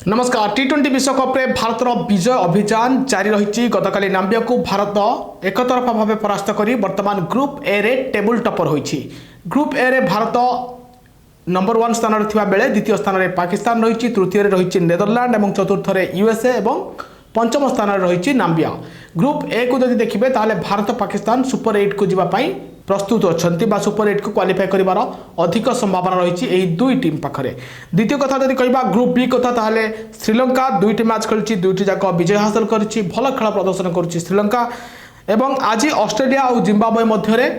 नमस्कार टी20 विश्वकप रे भारतर विजय अभियान जारी रही। गतकाली नाम्बिया को भारत एकतरफा भाव परास्त कर वर्तमान ग्रुप ए रे टेबुल टपर होईछि। ग्रुप ए रे भारत नंबर 1 स्थान रे थिबा बेले द्वितीय स्थान रे पाकिस्तान रही, तृतीय रे रही नेदरलैंड और चतुर्थ रे यूएसए और पंचम स्थान रे रही नाम्बिया। ग्रुप ए को जदि देखिबे ताले भारत पाकिस्तान सुपर 8 को जीवा पाई प्रस्तुत अच्छा सुपर 8 को क्वालिफाई कर अधिक संभावना रही यही दुई टीम पाखरे। द्वितीय कथा जब कह ग्रुप बी कथा ताहले श्रीलंका दुईटी मैच खेली, दुईटी जाक विजय हासिल कर भल खेल प्रदर्शन कर श्रीलंका। एवं आज ऑस्ट्रेलिया और जिम्बाब्वे मध्य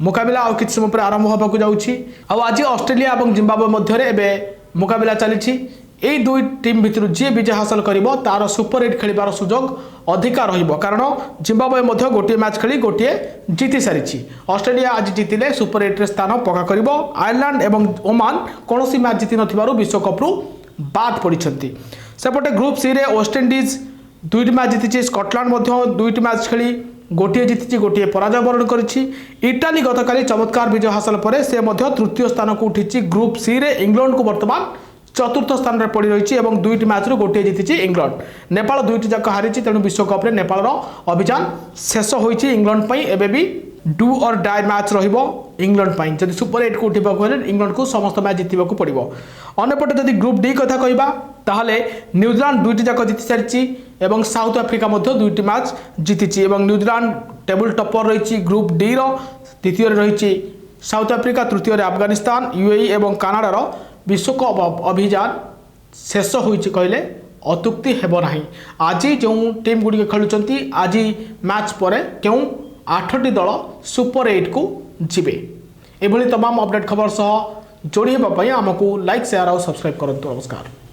मुकाबला आउ किछि समय पर आरंभ होबाकू जाउछि। आज ऑस्ट्रेलिया और जिम्बाब्वे मध्य मुकाबला चली। यही दुई टीम भितर जी विजय हासिल कर तार सुपर 8 खेलिबार सुजोग अधिका रहिबो, कारण जिम्बाब्वे मध्य गोटे मैच खेली गोटे जीति सारी। ऑस्ट्रेलिया आज जीतिले सुपर 8 रे स्थान पक्का करिबो। आयरलैंड एवं ओमान कौनसी मैच जीति नथिबारु विश्वकप रु बाद पड़िछंती। सेपटे ग्रुप सी रे वेस्टइंडीज दुईटी मैच जीति, स्कॉटलैंड मध्य दुईटी मैच खेली गोटे जीति गोटे पराजय वरण करिछि। इटाली गतकाली चमत्कार विजय हासिल पर से मध्य तृतीय स्थान को उठिछि। ग्रुप सी रे इंग्लैंड को वर्तमान चतुर्थ स्थान में पड़ रही और दुईटी मैच रू गोटे जीति इंग्लैंड। नेपाल दुईटी जाक हारी, तेणु विश्वकप रे नेपाल अभियान शेष होईछि। इंग्लैंड पई एबे भी डू और डाई मैच रहिबो इंग्लैंड पई। जदि सुपर 8 को उठिबा को इंग्लैंड को समस्त मैच जितबा को पड़िबो। अन्यपटे जदि ग्रुप डी कथा कहबा ताहले न्यूजीलैंड दुईटी जाक जीति सारिछि एवं साउथ अफ्रीका मध्य दुईटी मैच जीतिछि एवं न्यूजीलैंड टेबल टॉपर रही ग्रुप डी रो। द्वितीय रही साउथ अफ्रीका, तृतीय अफगानिस्तान, यूएई एवं कनाडा रो विश्वकप अभियान शेष होईछि कहले अत्युक्ति हेबो नाही। आज जो टीम गुडी खेलुचंती आज मैच पर क्यों 8टी दल सुपर 8 को जिबे। एभली तमाम अपडेट खबर सह जोड़ी हेबा पई हमकु लाइक शेयर और सब्सक्राइब करंतु। नमस्कार।